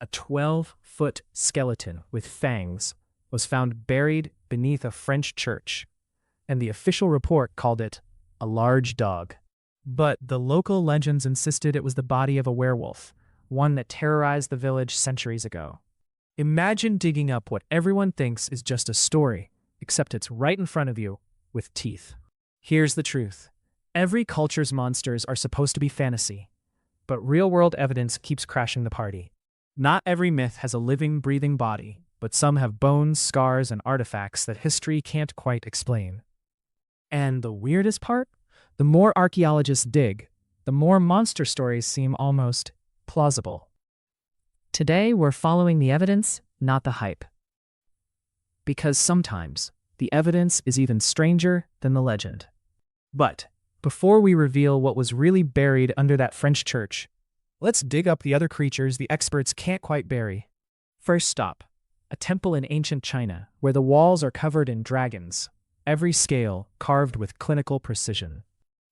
A 12-foot skeleton with fangs was found buried beneath a French church, and the official report called it a large dog. But the local legends insisted it was the body of a werewolf, one that terrorized the village centuries ago. Imagine digging up what everyone thinks is just a story, except it's right in front of you, with teeth. Here's the truth. Every culture's monsters are supposed to be fantasy, but real-world evidence keeps crashing the party. Not every myth has a living, breathing body, but some have bones, scars, and artifacts that history can't quite explain. And the weirdest part? The more archaeologists dig, the more monster stories seem almost plausible. Today, we're following the evidence, not the hype. Because sometimes, the evidence is even stranger than the legend. But before we reveal what was really buried under that French church, let's dig up the other creatures the experts can't quite bury. First stop, a temple in ancient China, where the walls are covered in dragons, every scale carved with clinical precision.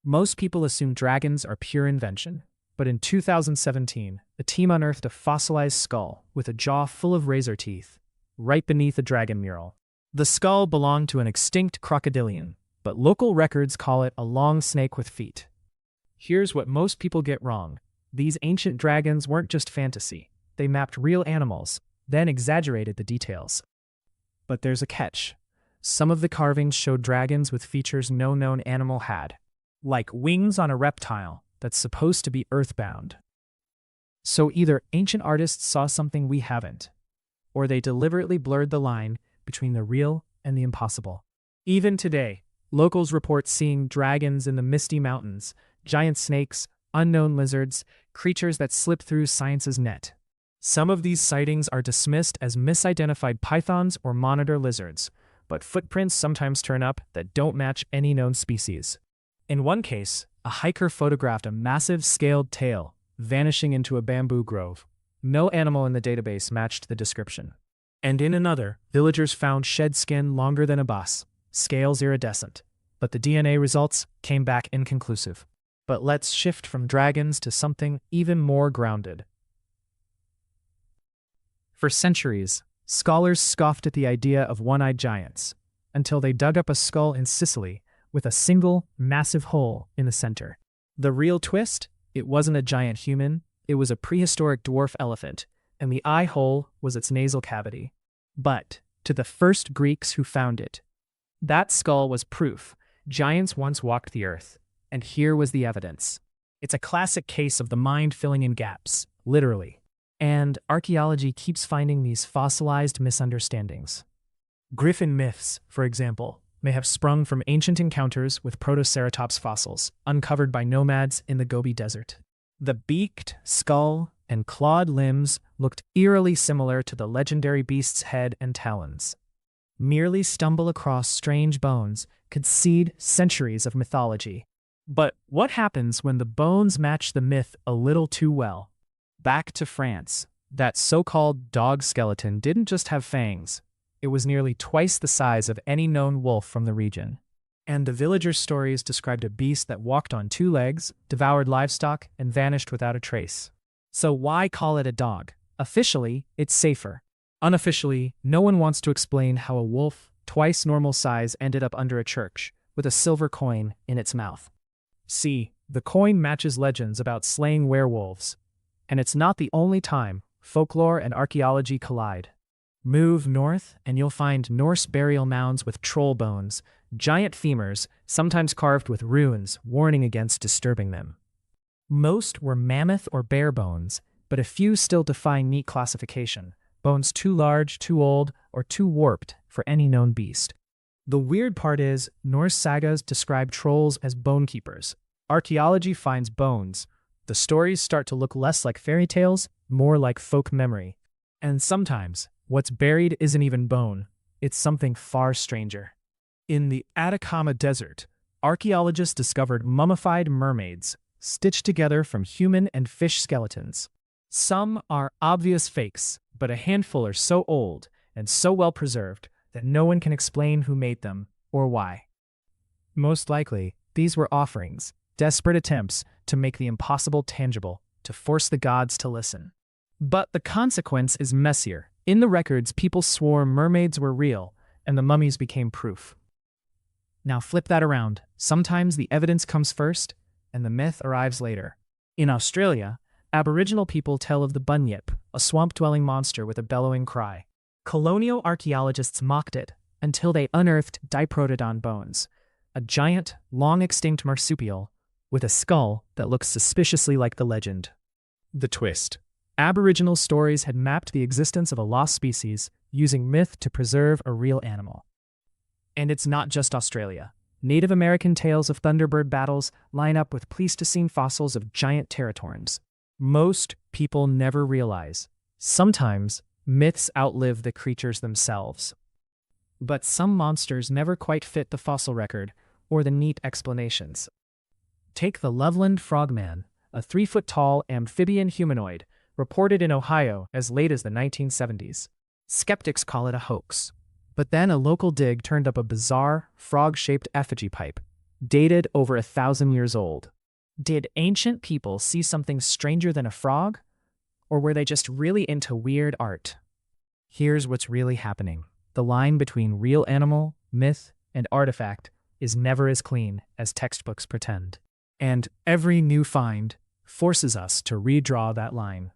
Most people assume dragons are pure invention, but in 2017, a team unearthed a fossilized skull with a jaw full of razor teeth, right beneath a dragon mural. The skull belonged to an extinct crocodilian, but local records call it a long snake with feet. Here's what most people get wrong. These ancient dragons weren't just fantasy. They mapped real animals, then exaggerated the details. But there's a catch. Some of the carvings showed dragons with features no known animal had, like wings on a reptile that's supposed to be earthbound. So either ancient artists saw something we haven't, or they deliberately blurred the line between the real and the impossible. Even today, locals report seeing dragons in the misty mountains, giant snakes, unknown lizards, creatures that slip through science's net. Some of these sightings are dismissed as misidentified pythons or monitor lizards, but footprints sometimes turn up that don't match any known species. In one case, a hiker photographed a massive scaled tail vanishing into a bamboo grove. No animal in the database matched the description. And in another, villagers found shed skin longer than a bus, scales iridescent, but the DNA results came back inconclusive. But let's shift from dragons to something even more grounded. For centuries, scholars scoffed at the idea of one-eyed giants, until they dug up a skull in Sicily with a single, massive hole in the center. The real twist? It wasn't a giant human, it was a prehistoric dwarf elephant, and the eye hole was its nasal cavity. But, to the first Greeks who found it, that skull was proof giants once walked the earth, and here was the evidence. It's a classic case of the mind filling in gaps, literally. And archaeology keeps finding these fossilized misunderstandings. Griffin myths, for example, may have sprung from ancient encounters with Protoceratops fossils, uncovered by nomads in the Gobi Desert. The beaked skull and clawed limbs looked eerily similar to the legendary beast's head and talons. Merely stumble across strange bones could seed centuries of mythology. But what happens when the bones match the myth a little too well? Back to France, that so-called dog skeleton didn't just have fangs. It was nearly twice the size of any known wolf from the region. And the villagers' stories described a beast that walked on two legs, devoured livestock, and vanished without a trace. So why call it a dog? Officially, it's safer. Unofficially, no one wants to explain how a wolf, twice normal size, ended up under a church, with a silver coin in its mouth. See, the coin matches legends about slaying werewolves. And it's not the only time folklore and archaeology collide. Move north, and you'll find Norse burial mounds with troll bones, giant femurs, sometimes carved with runes, warning against disturbing them. Most were mammoth or bear bones, but a few still defy neat classification, bones too large, too old, or too warped for any known beast. The weird part is, Norse sagas describe trolls as bone keepers. Archaeology finds bones. The stories start to look less like fairy tales, more like folk memory. And sometimes, what's buried isn't even bone, it's something far stranger. In the Atacama Desert, archaeologists discovered mummified mermaids, stitched together from human and fish skeletons. Some are obvious fakes, but a handful are so old and so well preserved that no one can explain who made them or why. Most likely, these were offerings, desperate attempts to make the impossible tangible, to force the gods to listen. But the consequence is messier. In the records, people swore mermaids were real, and the mummies became proof. Now flip that around. Sometimes the evidence comes first, and the myth arrives later. In Australia, Aboriginal people tell of the Bunyip, a swamp-dwelling monster with a bellowing cry. Colonial archaeologists mocked it until they unearthed Diprotodon bones, a giant, long-extinct marsupial with a skull that looks suspiciously like the legend. The twist. Aboriginal stories had mapped the existence of a lost species using myth to preserve a real animal. And it's not just Australia. Native American tales of Thunderbird battles line up with Pleistocene fossils of giant teratorns. Most people never realize. Sometimes, myths outlive the creatures themselves. But some monsters never quite fit the fossil record or the neat explanations. Take the Loveland Frogman, a 3-foot-tall amphibian humanoid reported in Ohio as late as the 1970s. Skeptics call it a hoax. But then a local dig turned up a bizarre, frog-shaped effigy pipe, dated over 1,000 years old. Did ancient people see something stranger than a frog? Or were they just really into weird art? Here's what's really happening. The line between real animal, myth, and artifact is never as clean as textbooks pretend. And every new find forces us to redraw that line.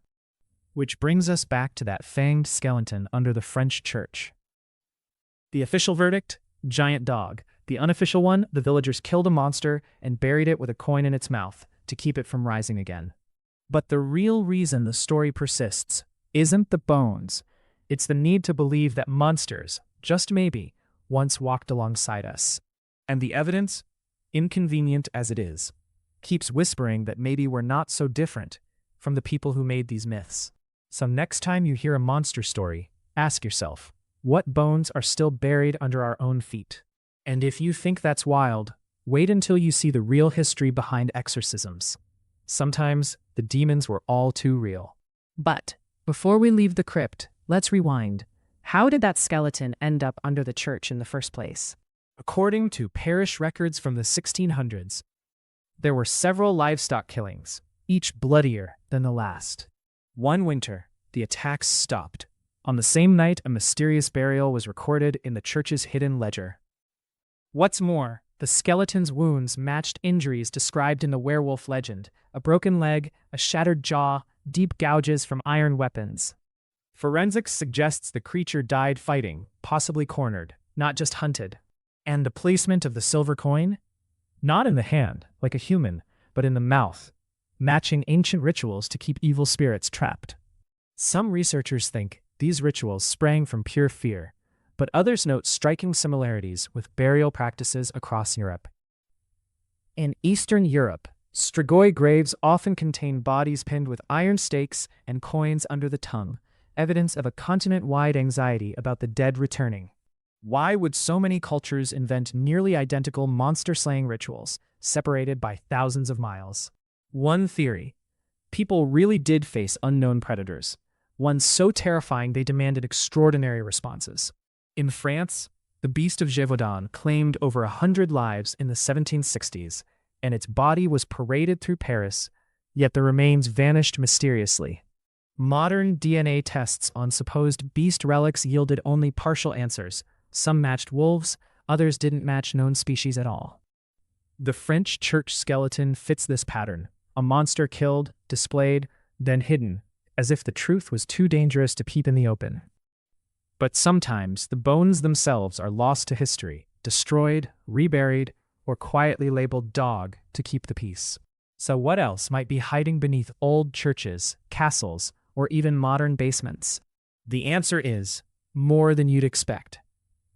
Which brings us back to that fanged skeleton under the French church. The official verdict? Giant dog. The unofficial one, the villagers killed a monster and buried it with a coin in its mouth to keep it from rising again. But the real reason the story persists isn't the bones. It's the need to believe that monsters, just maybe, once walked alongside us. And the evidence, inconvenient as it is, keeps whispering that maybe we're not so different from the people who made these myths. So next time you hear a monster story, ask yourself, what bones are still buried under our own feet? And if you think that's wild, wait until you see the real history behind exorcisms. Sometimes the demons were all too real. But before we leave the crypt, let's rewind. How did that skeleton end up under the church in the first place? According to parish records from the 1600s, there were several livestock killings, each bloodier than the last. One winter, the attacks stopped. On the same night, a mysterious burial was recorded in the church's hidden ledger. What's more, the skeleton's wounds matched injuries described in the werewolf legend: a broken leg, a shattered jaw, deep gouges from iron weapons. Forensics suggests the creature died fighting, possibly cornered, not just hunted. And the placement of the silver coin? Not in the hand, like a human, but in the mouth, matching ancient rituals to keep evil spirits trapped. Some researchers think these rituals sprang from pure fear, but others note striking similarities with burial practices across Europe. In Eastern Europe, Strigoi graves often contain bodies pinned with iron stakes and coins under the tongue, evidence of a continent-wide anxiety about the dead returning. Why would so many cultures invent nearly identical monster-slaying rituals, separated by thousands of miles? One theory: people really did face unknown predators, one so terrifying they demanded extraordinary responses. In France, the beast of Gévaudan claimed over 100 lives in the 1760s, and its body was paraded through Paris, yet the remains vanished mysteriously. Modern DNA tests on supposed beast relics yielded only partial answers. Some matched wolves, others didn't match known species at all. The French church skeleton fits this pattern: a monster killed, displayed, then hidden, as if the truth was too dangerous to peep in the open. But sometimes the bones themselves are lost to history, destroyed, reburied, or quietly labeled dog to keep the peace. So what else might be hiding beneath old churches, castles, or even modern basements? The answer is more than you'd expect.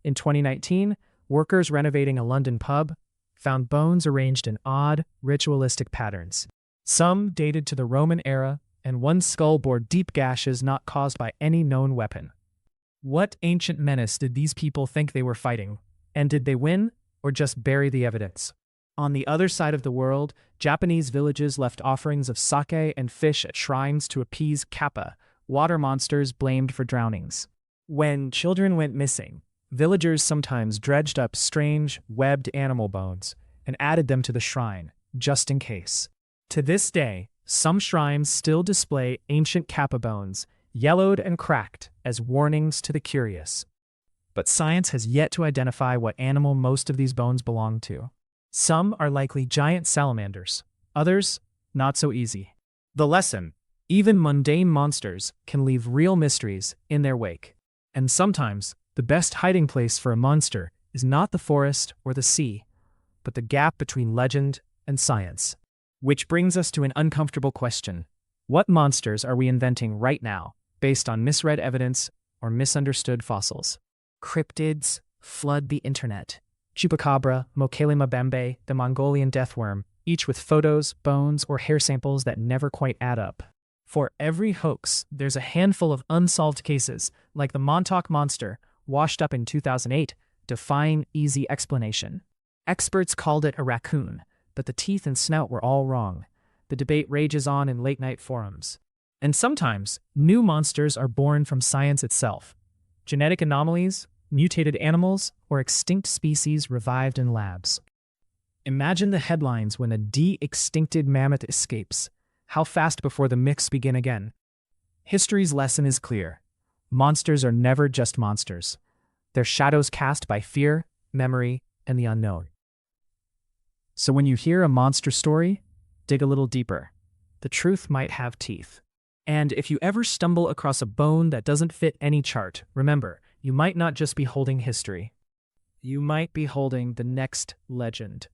In 2019, workers renovating a London pub found bones arranged in odd, ritualistic patterns. Some dated to the Roman era, and one skull bore deep gashes not caused by any known weapon. What ancient menace did these people think they were fighting? And did they win, or just bury the evidence? On the other side of the world, Japanese villages left offerings of sake and fish at shrines to appease kappa, water monsters blamed for drownings. When children went missing, villagers sometimes dredged up strange, webbed animal bones and added them to the shrine, just in case. To this day, Some shrines still display ancient kappa bones, yellowed and cracked, as warnings to the curious. But science has yet to identify what animal most of these bones belong to. Some are likely giant salamanders, others not so easy. The lesson: even mundane monsters can leave real mysteries in their wake. And sometimes, the best hiding place for a monster is not the forest or the sea, but the gap between legend and science. Which brings us to an uncomfortable question. What monsters are we inventing right now, based on misread evidence or misunderstood fossils? Cryptids flood the internet. Chupacabra, Mokalimabembe, the Mongolian deathworm, each with photos, bones, or hair samples that never quite add up. For every hoax, there's a handful of unsolved cases, like the Montauk monster, washed up in 2008, defying easy explanation. Experts called it a raccoon, but the teeth and snout were all wrong. The debate rages on in late-night forums. And sometimes, new monsters are born from science itself. Genetic anomalies, mutated animals, or extinct species revived in labs. Imagine the headlines when a de-extincted mammoth escapes. How fast before the myths begin again? History's lesson is clear. Monsters are never just monsters. They're shadows cast by fear, memory, and the unknown. So when you hear a monster story, dig a little deeper. The truth might have teeth. And if you ever stumble across a bone that doesn't fit any chart, remember, you might not just be holding history. You might be holding the next legend.